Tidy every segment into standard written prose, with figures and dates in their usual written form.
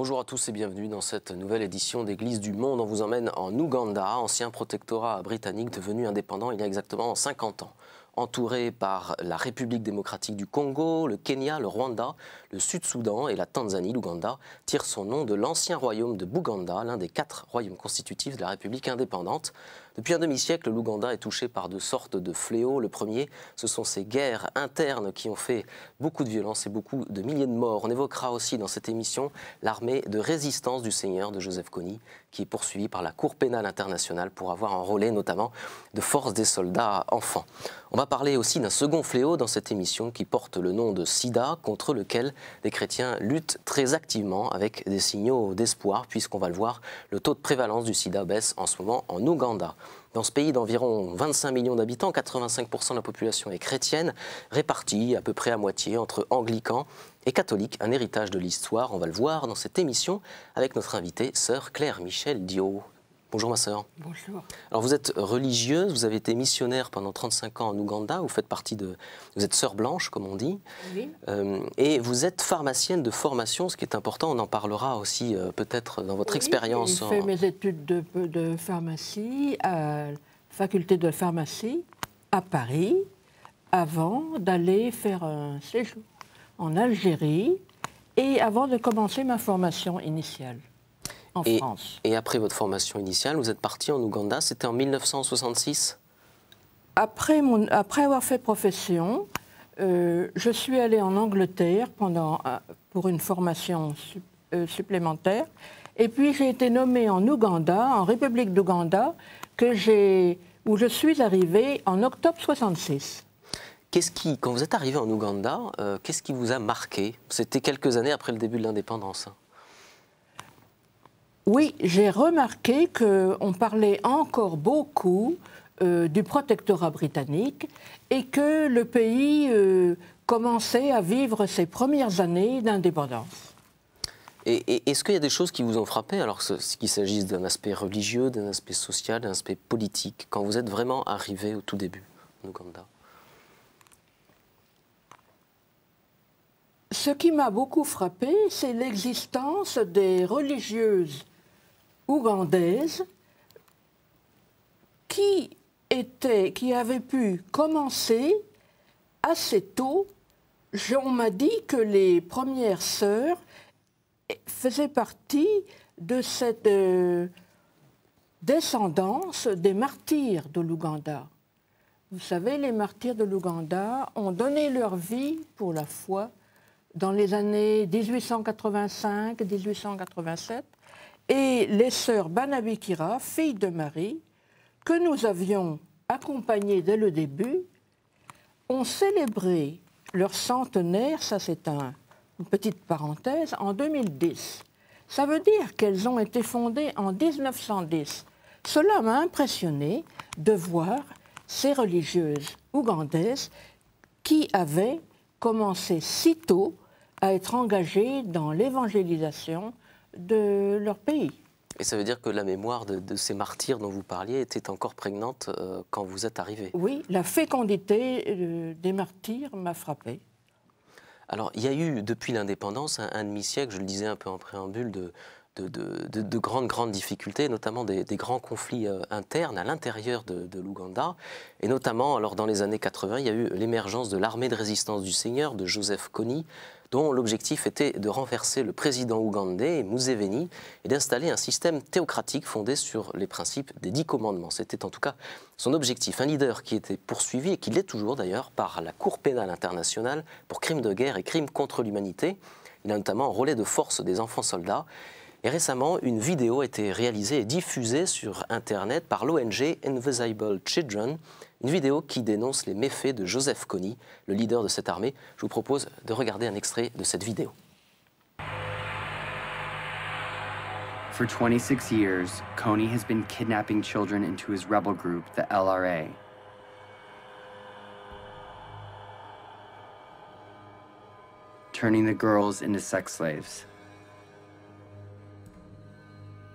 Bonjour à tous et bienvenue dans cette nouvelle édition d'Église du Monde. On vous emmène en Ouganda, ancien protectorat britannique devenu indépendant il y a exactement 50 ans. Entouré par la République démocratique du Congo, le Kenya, le Rwanda, le Sud-Soudan et la Tanzanie, l'Ouganda tire son nom de l'ancien royaume de Buganda, l'un des 4 royaumes constitutifs de la République indépendante. Depuis un demi-siècle, l'Ouganda est touché par de sortes de fléaux. Le premier, ce sont ces guerres internes qui ont fait beaucoup de violence et beaucoup de milliers de morts. On évoquera aussi dans cette émission l'armée de résistance du Seigneur de Joseph Kony, qui est poursuivie par la Cour pénale internationale pour avoir enrôlé notamment de force des soldats enfants. On va parler aussi d'un second fléau dans cette émission qui porte le nom de SIDA, contre lequel les chrétiens luttent très activement avec des signaux d'espoir, puisqu'on va le voir, le taux de prévalence du SIDA baisse en ce moment en Ouganda. Dans ce pays d'environ 25 millions d'habitants, 85% de la population est chrétienne, répartie à peu près à moitié entre anglicans et catholiques, un héritage de l'histoire. On va le voir dans cette émission avec notre invitée, sœur Claire-Michèle Dio. Bonjour ma sœur. Bonjour. Alors vous êtes religieuse, vous avez été missionnaire pendant 35 ans en Ouganda, vous faites partie de... Vous êtes sœur blanche, comme on dit. Oui. Et vous êtes pharmacienne de formation, ce qui est important, on en parlera aussi peut-être dans votre expérience. J'ai fait mes études de pharmacie à la faculté de pharmacie à Paris, avant d'aller faire un séjour en Algérie et avant de commencer ma formation initiale. En France. Et après votre formation initiale, vous êtes parti en Ouganda, c'était en 1966 ? Après avoir fait profession, je suis allée en Angleterre pour une formation supplémentaire. Et puis j'ai été nommée en Ouganda, en République d'Ouganda, où je suis arrivée en octobre 1966. Quand vous êtes arrivé en Ouganda, qu'est-ce qui vous a marqué? C'était quelques années après le début de l'indépendance. Oui, j'ai remarqué qu'on parlait encore beaucoup du protectorat britannique et que le pays commençait à vivre ses premières années d'indépendance. Et est-ce qu'il y a des choses qui vous ont frappé, alors qu'il s'agisse d'un aspect religieux, d'un aspect social, d'un aspect politique, quand vous êtes vraiment arrivé au tout début en Ouganda? Ce qui m'a beaucoup frappé, c'est l'existence des religieuses ougandaises qui avaient pu commencer assez tôt. On m'a dit que les premières sœurs faisaient partie de cette descendance des martyrs de l'Ouganda. Vous savez, les martyrs de l'Ouganda ont donné leur vie pour la foi dans les années 1885-1887. Et les sœurs Banabikira, filles de Marie, que nous avions accompagnées dès le début, ont célébré leur centenaire, ça c'est une petite parenthèse, en 2010. Ça veut dire qu'elles ont été fondées en 1910. Cela m'a impressionné de voir ces religieuses ougandaises qui avaient commencé si tôt à être engagées dans l'évangélisation de leur pays. Et ça veut dire que la mémoire de ces martyrs dont vous parliez était encore prégnante quand vous êtes arrivé? Oui, la fécondité des martyrs m'a frappée. Alors, il y a eu, depuis l'indépendance, un demi-siècle, je le disais un peu en préambule, de grandes difficultés, notamment des grands conflits internes à l'intérieur de l'Ouganda. Et notamment, alors, dans les années 80, il y a eu l'émergence de l'armée de résistance du Seigneur, de Joseph Kony, dont l'objectif était de renverser le président ougandais, Museveni, et d'installer un système théocratique fondé sur les principes des 10 commandements. C'était en tout cas son objectif. Un leader qui était poursuivi, et qui l'est toujours d'ailleurs, par la Cour pénale internationale pour crimes de guerre et crimes contre l'humanité. Il a notamment enrôlé de force des enfants soldats. Et récemment, une vidéo a été réalisée et diffusée sur Internet par l'ONG Invisible Children, une vidéo qui dénonce les méfaits de Joseph Kony, le leader de cette armée. Je vous propose de regarder un extrait de cette vidéo. For 26 years, Kony has been kidnapping children into his rebel group, the LRA. Turning the girls into sex slaves.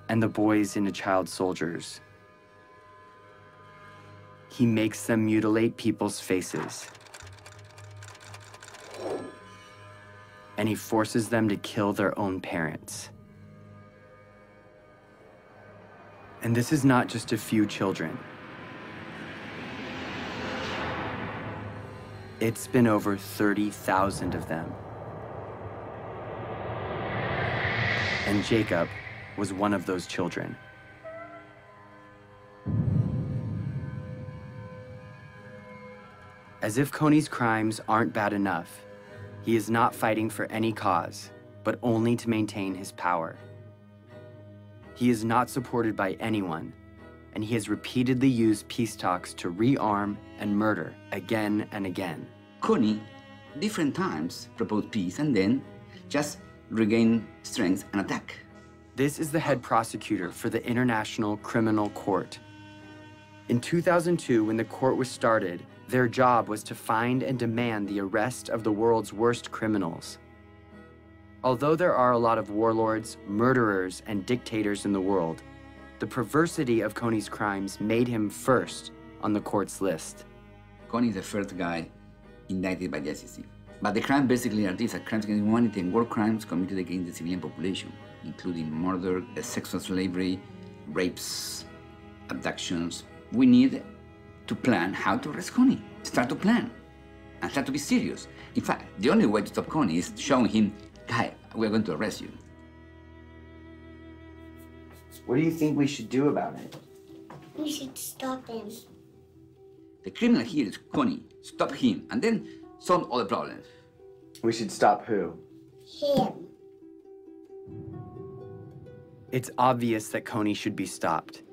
And the boys into child soldiers. He makes them mutilate people's faces. And he forces them to kill their own parents. And this is not just a few children. It's been over 30,000 of them. And Jacob was one of those children. As if Kony's crimes aren't bad enough, he is not fighting for any cause, but only to maintain his power. He is not supported by anyone, and he has repeatedly used peace talks to rearm and murder again and again. Kony, different times, proposed peace and then just regain strength and attack. This is the head prosecutor for the International Criminal Court. In 2002, when the court was started, their job was to find and demand the arrest of the world's worst criminals. Although there are a lot of warlords, murderers, and dictators in the world, the perversity of Kony's crimes made him first on the court's list. Kony is the first guy indicted by the ICC. But the crime basically are these: crimes against humanity and war crimes committed against the civilian population, including murder, sexual slavery, rapes, abductions. We need to plan how to arrest Kony. Start to plan and start to be serious. In fact, the only way to stop Kony is showing him, guy, we're going to arrest you. What do you think we should do about it? We should stop him. The criminal here is Kony. Stop him and then solve all the problems. We should stop who? Him. It's obvious that Kony should be stopped.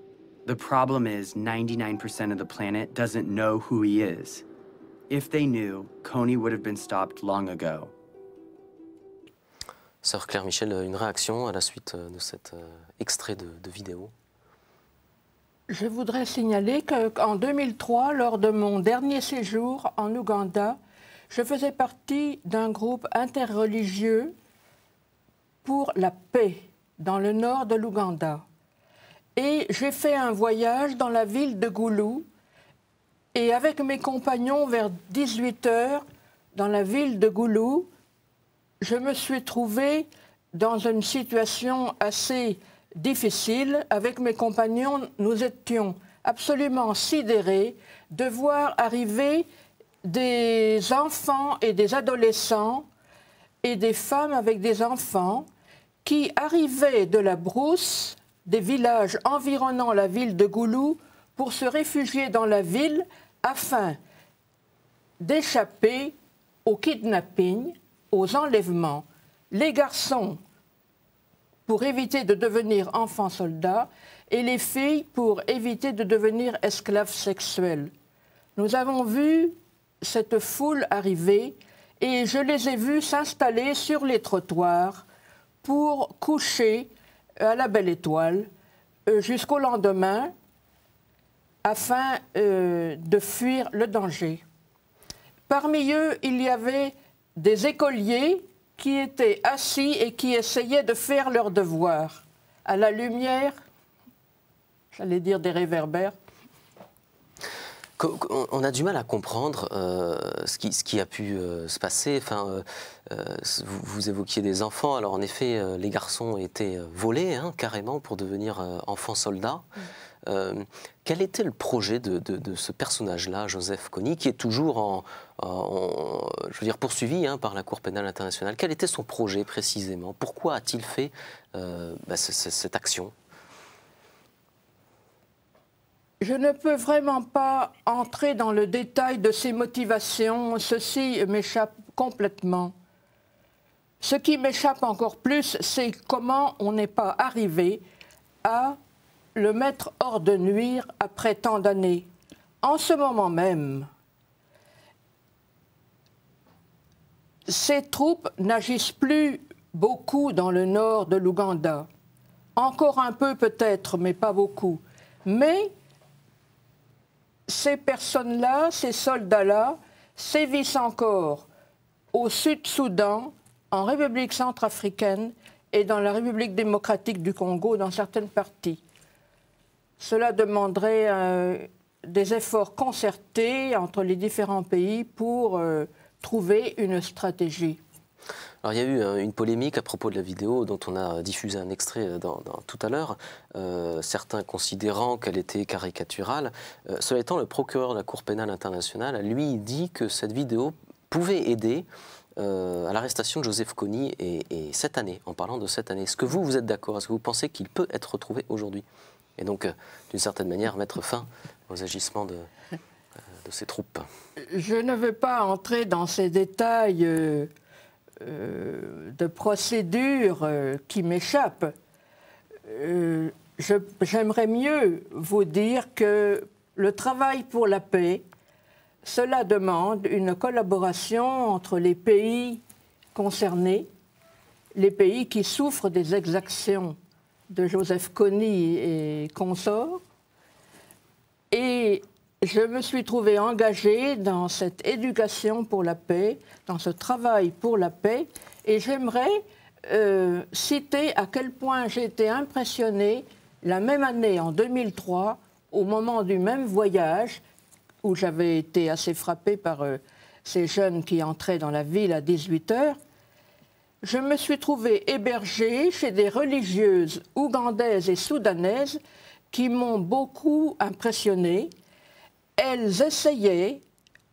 The problem is 99% of the planet doesn't know who he is. If they knew, Kony would have been stopped long ago. Sœur Claire Michel, une réaction à la suite de cet extrait de vidéo? Je voudrais signaler qu'en 2003, lors de mon dernier séjour en Ouganda, je faisais partie d'un groupe interreligieux pour la paix dans le nord de l'Ouganda. Et j'ai fait un voyage dans la ville de Goulou. Et avec mes compagnons, vers 18 h, dans la ville de Goulou, je me suis trouvée dans une situation assez difficile. Avec mes compagnons, nous étions absolument sidérés de voir arriver des enfants et des adolescents et des femmes avec des enfants qui arrivaient de la brousse, des villages environnant la ville de Goulou, pour se réfugier dans la ville afin d'échapper au kidnapping, aux enlèvements. Les garçons pour éviter de devenir enfants soldats et les filles pour éviter de devenir esclaves sexuels. Nous avons vu cette foule arriver et je les ai vus s'installer sur les trottoirs pour coucher à la Belle Étoile jusqu'au lendemain afin de fuir le danger. Parmi eux, il y avait des écoliers qui étaient assis et qui essayaient de faire leur devoir à la lumière, j'allais dire des réverbères. On a du mal à comprendre ce qui a pu se passer. Enfin, vous évoquiez des enfants. Alors en effet, les garçons étaient volés carrément pour devenir enfants soldats. Quel était le projet de ce personnage-là, Joseph Kony, qui est toujours je veux dire, poursuivi par la Cour pénale internationale? Quel était son projet précisément? Pourquoi a-t-il fait cette action? Je ne peux vraiment pas entrer dans le détail de ses motivations. Ceci m'échappe complètement. Ce qui m'échappe encore plus, c'est comment on n'est pas arrivé à le mettre hors de nuire après tant d'années. En ce moment même, ces troupes n'agissent plus beaucoup dans le nord de l'Ouganda. Encore un peu peut-être, mais pas beaucoup. Mais ces personnes-là, ces soldats-là, sévissent encore au Sud-Soudan, en République centrafricaine et dans la République démocratique du Congo, dans certaines parties. Cela demanderait des efforts concertés entre les différents pays pour trouver une stratégie. Alors, il y a eu une polémique à propos de la vidéo dont on a diffusé un extrait tout à l'heure, certains considérant qu'elle était caricaturale. Cela étant, le procureur de la Cour pénale internationale a lui dit que cette vidéo pouvait aider à l'arrestation de Joseph Kony et cette année, en parlant de cette année. Est-ce que vous êtes d'accord? Est-ce que vous pensez qu'il peut être retrouvé aujourd'hui? Et donc, d'une certaine manière, mettre fin aux agissements de ces troupes? Je ne veux pas entrer dans ces détails de procédure qui m'échappent. J'aimerais mieux vous dire que le travail pour la paix, cela demande une collaboration entre les pays concernés, les pays qui souffrent des exactions de Joseph Kony et consorts. Et je me suis trouvée engagée dans cette éducation pour la paix, dans ce travail pour la paix, et j'aimerais citer à quel point j'ai été impressionnée la même année, en 2003, au moment du même voyage, où j'avais été assez frappée par ces jeunes qui entraient dans la ville à 18 heures. Je me suis trouvée hébergée chez des religieuses ougandaises et soudanaises qui m'ont beaucoup impressionnée. Elles essayaient,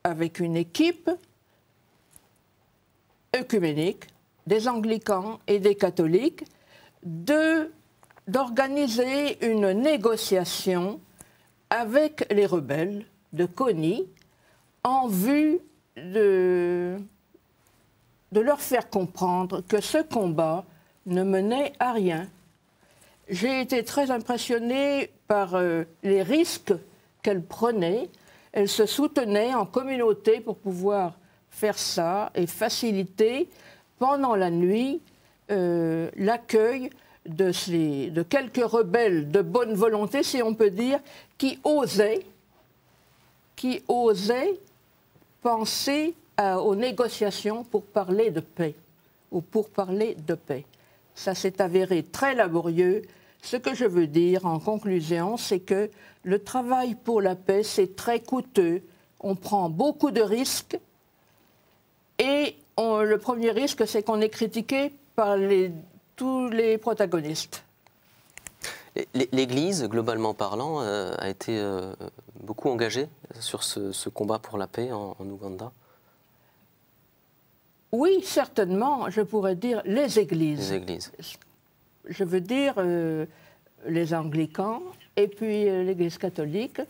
avec une équipe œcuménique, des anglicans et des catholiques, d'organiser une négociation avec les rebelles de Kony en vue de leur faire comprendre que ce combat ne menait à rien. J'ai été très impressionnée par les risques qu'elles prenaient. Elles se soutenaient en communauté pour pouvoir faire ça et faciliter pendant la nuit l'accueil de quelques rebelles de bonne volonté, si on peut dire, qui osaient penser aux négociations pour parler de paix, ou pour parler de paix. Ça s'est avéré très laborieux. Ce que je veux dire en conclusion, c'est que le travail pour la paix, c'est très coûteux. On prend beaucoup de risques et le premier risque, c'est qu'on est critiqué par tous les protagonistes. L'Église, globalement parlant, a été beaucoup engagée sur ce combat pour la paix en Ouganda? Oui, certainement, je pourrais dire les églises. Les églises. Je veux dire les anglicans et puis l'Église catholique.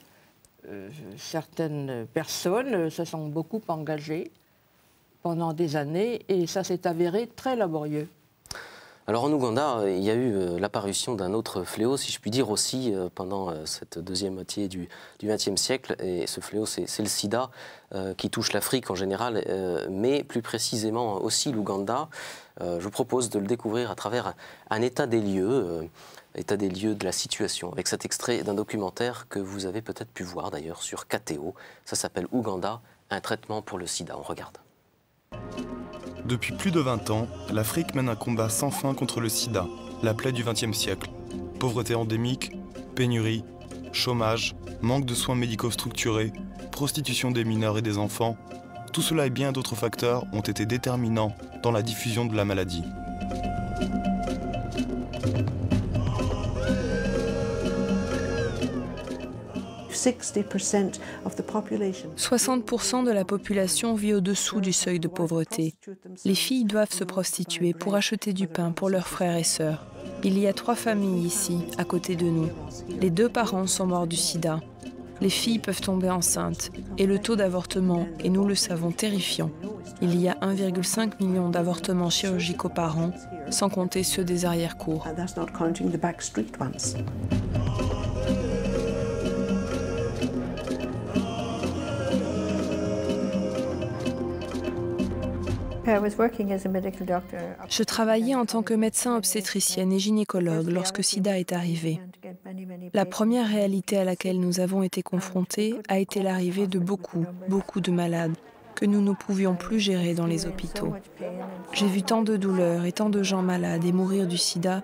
Certaines personnes se sont beaucoup engagées pendant des années et ça s'est avéré très laborieux. Alors en Ouganda, il y a eu l'apparition d'un autre fléau, si je puis dire aussi, pendant cette deuxième moitié du XXe siècle. Et ce fléau, c'est le sida, qui touche l'Afrique en général, mais plus précisément aussi l'Ouganda. Je vous propose de le découvrir à travers un état des lieux de la situation, avec cet extrait d'un documentaire que vous avez peut-être pu voir d'ailleurs sur KTO. Ça s'appelle Ouganda, un traitement pour le sida. On regarde. Depuis plus de 20 ans, l'Afrique mène un combat sans fin contre le sida, la plaie du XXe siècle. Pauvreté endémique, pénurie, chômage, manque de soins médicaux structurés, prostitution des mineurs et des enfants, tout cela et bien d'autres facteurs ont été déterminants dans la diffusion de la maladie. « 60% de la population vit au-dessous du seuil de pauvreté. Les filles doivent se prostituer pour acheter du pain pour leurs frères et sœurs. Il y a 3 familles ici, à côté de nous. Les 2 parents sont morts du sida. Les filles peuvent tomber enceintes et le taux d'avortement est, nous le savons, terrifiant. Il y a 1,5 million d'avortements chirurgicaux par an, sans compter ceux des arrière-cours. Je travaillais en tant que médecin obstétricienne et gynécologue lorsque SIDA est arrivé. La première réalité à laquelle nous avons été confrontés a été l'arrivée de beaucoup de malades que nous ne pouvions plus gérer dans les hôpitaux. J'ai vu tant de douleurs et tant de gens malades et mourir du sida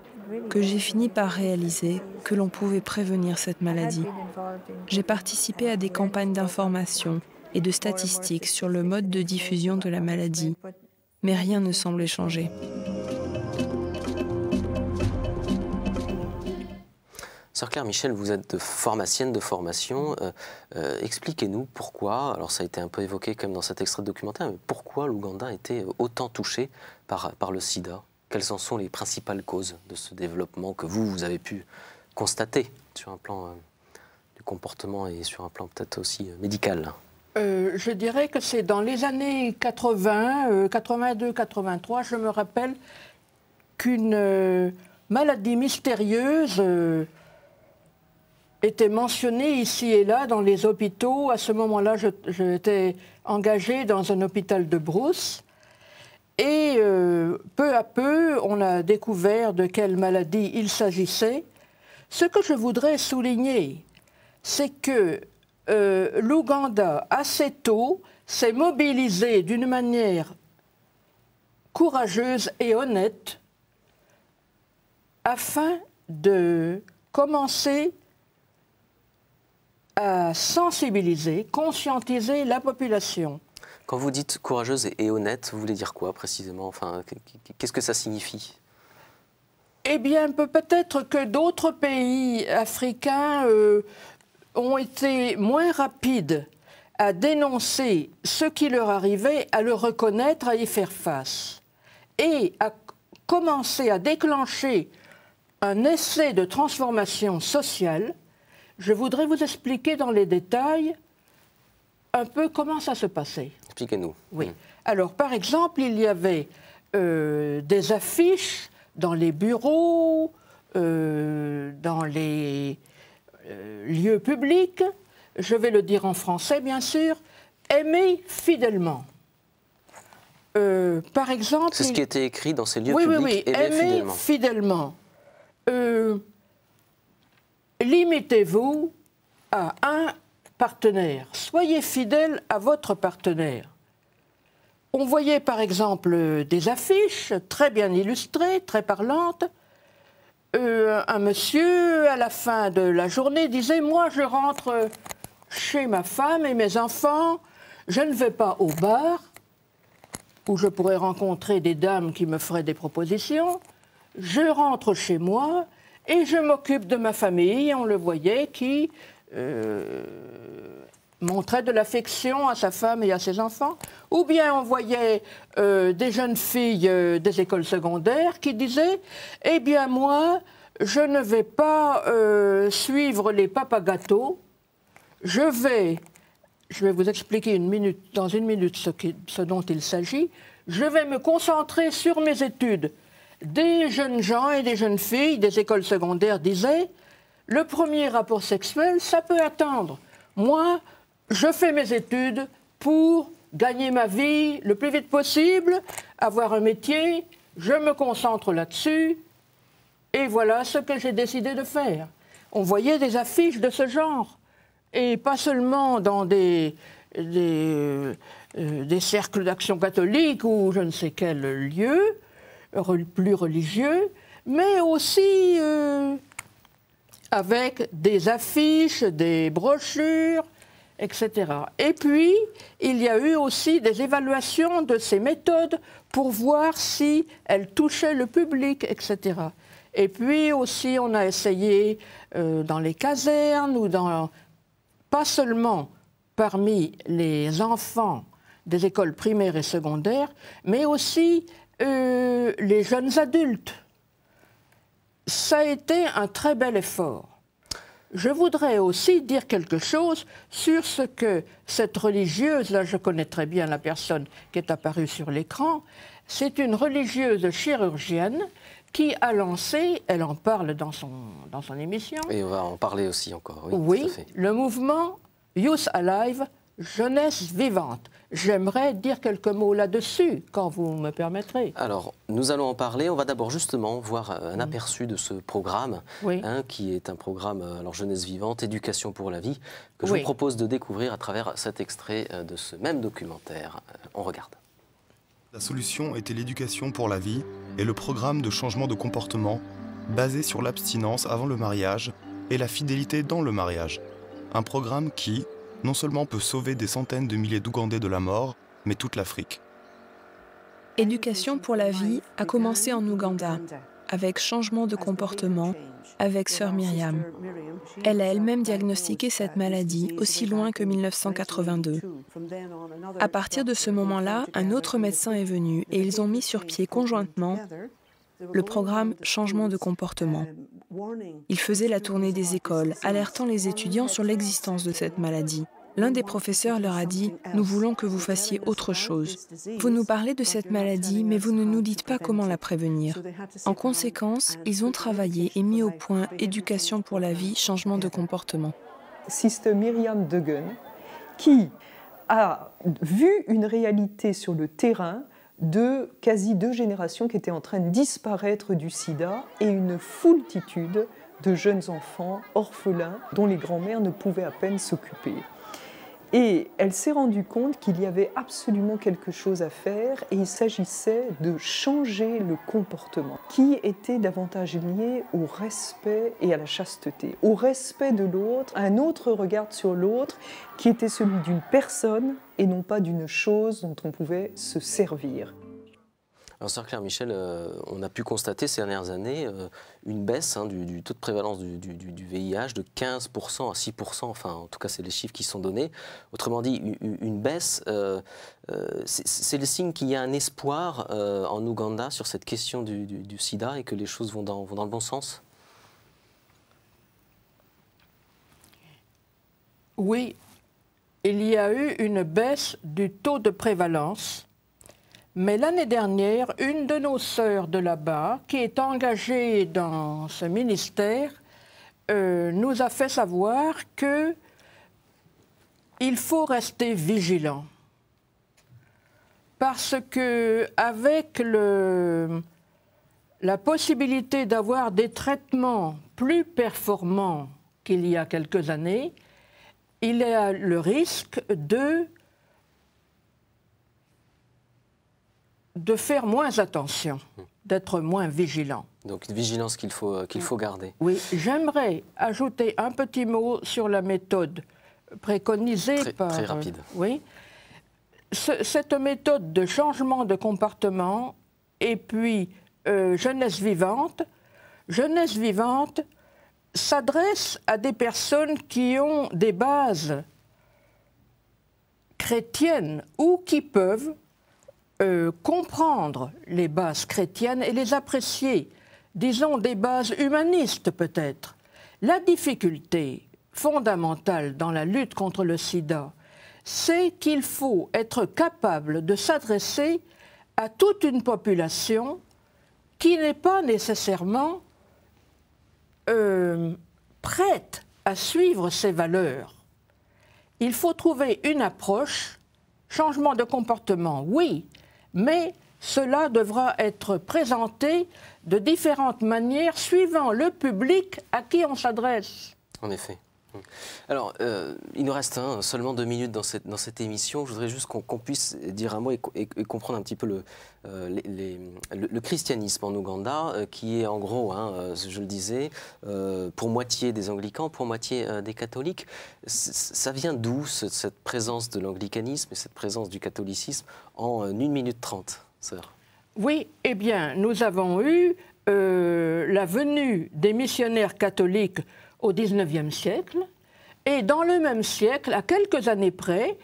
que j'ai fini par réaliser que l'on pouvait prévenir cette maladie. J'ai participé à des campagnes d'information et de statistiques sur le mode de diffusion de la maladie. mais rien ne semblait changer. Sœur Claire Michel, vous êtes pharmacienne de formation. Expliquez-nous pourquoi, alors ça a été un peu évoqué quand même dans cet extrait de documentaire, mais pourquoi l'Ouganda a été autant touché par le sida? Quelles en sont les principales causes de ce développement que vous avez pu constater sur un plan du comportement et sur un plan peut-être aussi médical? Je dirais que c'est dans les années 80, 82, 83, je me rappelle qu'une maladie mystérieuse était mentionnée ici et là dans les hôpitaux. À ce moment-là, j'étais engagée dans un hôpital de Brousse. Et peu à peu, on a découvert de quelle maladie il s'agissait. Ce que je voudrais souligner, c'est que l'Ouganda, assez tôt, s'est mobilisé d'une manière courageuse et honnête afin de commencer à sensibiliser, conscientiser la population. Quand vous dites courageuse et honnête, vous voulez dire quoi précisément? Enfin, qu'est-ce que ça signifie? Eh bien, peut-être que d'autres pays africains ont été moins rapides à dénoncer ce qui leur arrivait, à le reconnaître, à y faire face, et à commencer à déclencher un essai de transformation sociale. Je voudrais vous expliquer dans les détails un peu comment ça se passait. Expliquez-nous. Oui. Alors, par exemple, il y avait des affiches dans les bureaux, dans les lieux publics, je vais le dire en français, bien sûr, « Aimer fidèlement ». Par exemple... C'est ce qui était écrit dans ces lieux oui, publics. Oui, oui, aimer fidèlement. Limitez-vous à un partenaire. Soyez fidèle à votre partenaire. On voyait par exemple des affiches très bien illustrées, très parlantes. Un monsieur, à la fin de la journée, disait « Moi, je rentre chez ma femme et mes enfants, je ne vais pas au bar, où je pourrais rencontrer des dames qui me feraient des propositions. Je rentre chez moi et je m'occupe de ma famille. » On le voyait qui montrait de l'affection à sa femme et à ses enfants. Ou bien on voyait des jeunes filles des écoles secondaires qui disaient « Eh bien moi, je ne vais pas suivre les papagâteaux, je vais vous expliquer dans une minute ce dont il s'agit, je vais me concentrer sur mes études. » Des jeunes gens et des jeunes filles des écoles secondaires disaient « Le premier rapport sexuel, ça peut attendre. Moi, je fais mes études pour gagner ma vie le plus vite possible, avoir un métier, je me concentre là-dessus, et voilà ce que j'ai décidé de faire. » On voyait des affiches de ce genre, et pas seulement dans des cercles d'action catholique ou je ne sais quel lieu plus religieux, mais aussi avec des affiches, des brochures, etc. Et puis, il y a eu aussi des évaluations de ces méthodes pour voir si elles touchaient le public, etc. Et puis aussi, on a essayé dans les casernes ou pas seulement parmi les enfants des écoles primaires et secondaires, mais aussi les jeunes adultes. Ça a été un très bel effort. Je voudrais aussi dire quelque chose sur ce que cette religieuse, là je connais très bien la personne qui est apparue sur l'écran, c'est une religieuse chirurgienne qui a lancé, elle en parle dans son émission. Et on va en parler aussi encore, oui, tout à fait. Le mouvement Youth Alive, jeunesse vivante. J'aimerais dire quelques mots là-dessus, quand vous me permettrez. Alors, nous allons en parler. On va d'abord justement voir un aperçu de ce programme, qui est un programme Jeunesse vivante, éducation pour la vie, que je vous propose de découvrir à travers cet extrait de ce même documentaire. On regarde. La solution était l'éducation pour la vie et le programme de changement de comportement basé sur l'abstinence avant le mariage et la fidélité dans le mariage. Un programme qui, non seulement peut sauver des centaines de milliers d'Ougandais de la mort, mais toute l'Afrique. Éducation pour la vie a commencé en Ouganda, avec changement de comportement, avec sœur Myriam. Elle a elle-même diagnostiqué cette maladie aussi loin que 1982. À partir de ce moment-là, un autre médecin est venu et ils ont mis sur pied conjointement le programme Changement de comportement. Ils faisaient la tournée des écoles, alertant les étudiants sur l'existence de cette maladie. L'un des professeurs leur a dit « Nous voulons que vous fassiez autre chose. Vous nous parlez de cette maladie, mais vous ne nous dites pas comment la prévenir. » En conséquence, ils ont travaillé et mis au point Éducation pour la vie, changement de comportement. Sister Myriam Duggan, qui a vu une réalité sur le terrain de quasi 2 générations qui étaient en train de disparaître du sida et une foultitude de jeunes enfants orphelins dont les grands-mères ne pouvaient à peine s'occuper. Et elle s'est rendue compte qu'il y avait absolument quelque chose à faire et il s'agissait de changer le comportement qui était davantage lié au respect et à la chasteté, au respect de l'autre, un autre regard sur l'autre qui était celui d'une personne et non pas d'une chose dont on pouvait se servir. Alors, sœur Claire Michel, on a pu constater ces dernières années une baisse du taux de prévalence du VIH de 15% à 6%, enfin en tout cas c'est les chiffres qui sont donnés. Autrement dit, une baisse, c'est le signe qu'il y a un espoir en Ouganda sur cette question du sida et que les choses vont dans le bon sens? Oui, il y a eu une baisse du taux de prévalence. Mais l'année dernière, une de nos sœurs de là-bas, qui est engagée dans ce ministère, nous a fait savoir qu'il faut rester vigilant. Parce qu'avec la possibilité d'avoir des traitements plus performants qu'il y a quelques années, il y a le risque de faire moins attention, d'être moins vigilant. Donc une vigilance qu'il faut garder. Oui, j'aimerais ajouter un petit mot sur la méthode préconisée par... Très rapide. Oui. Cette méthode de changement de comportement et puis jeunesse vivante s'adresse à des personnes qui ont des bases chrétiennes ou qui peuvent comprendre les bases chrétiennes et les apprécier, disons des bases humanistes peut-être. La difficulté fondamentale dans la lutte contre le sida, c'est qu'il faut être capable de s'adresser à toute une population qui n'est pas nécessairement prête à suivre ces valeurs. Il faut trouver une approche, changement de comportement, oui, mais cela devra être présenté de différentes manières suivant le public à qui on s'adresse. En effet. Alors, il nous reste seulement 2 minutes dans cette émission. Je voudrais juste qu'on puisse dire un mot et comprendre un petit peu le christianisme en Ouganda, qui est en gros, je le disais, pour moitié des anglicans, pour moitié des catholiques. Ça vient d'où cette présence de l'anglicanisme et cette présence du catholicisme en 1 minute 30, sœur? Oui, eh bien, nous avons eu la venue des missionnaires catholiques au XIXe siècle, et dans le même siècle, à quelques années près,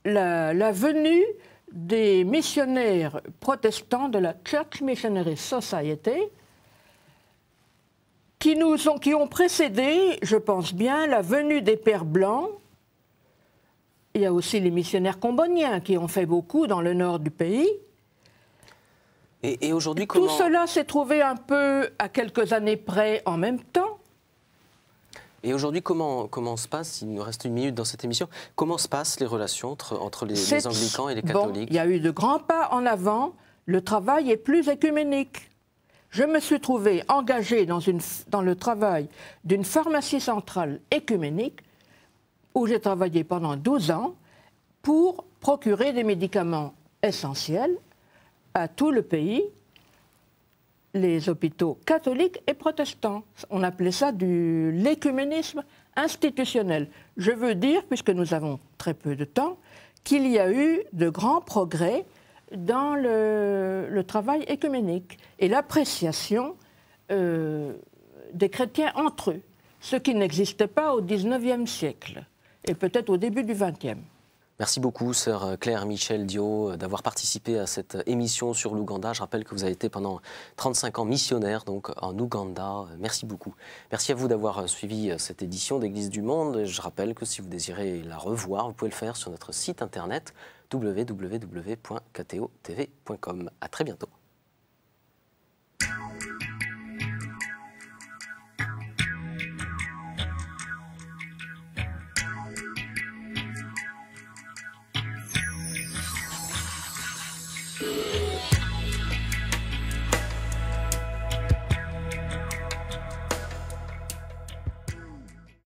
la venue des missionnaires protestants de la Church Missionary Society, qui ont précédé, je pense bien, la venue des Pères Blancs. Il y a aussi les missionnaires comboniens qui ont fait beaucoup dans le nord du pays. Et aujourd'hui, comment... Tout cela s'est trouvé un peu à quelques années près en même temps. Et aujourd'hui, comment se passe, il nous reste 1 minute dans cette émission, comment se passent les relations entre les anglicans et les catholiques? Il y a eu de grands pas en avant, le travail est plus écuménique. Je me suis trouvée engagée dans le travail d'une pharmacie centrale écuménique, où j'ai travaillé pendant 12 ans, pour procurer des médicaments essentiels à tout le pays, les hôpitaux catholiques et protestants. On appelait ça l'écuménisme institutionnel. Je veux dire, puisque nous avons très peu de temps, qu'il y a eu de grands progrès dans le travail œcuménique et l'appréciation des chrétiens entre eux, ce qui n'existait pas au XIXe siècle et peut-être au début du XXe. Merci beaucoup, sœur Claire Michel Dio, d'avoir participé à cette émission sur l'Ouganda. Je rappelle que vous avez été pendant 35 ans missionnaire donc, en Ouganda. Merci beaucoup. Merci à vous d'avoir suivi cette édition d'Église du Monde. Je rappelle que si vous désirez la revoir, vous pouvez le faire sur notre site internet www.ktotv.com. À très bientôt.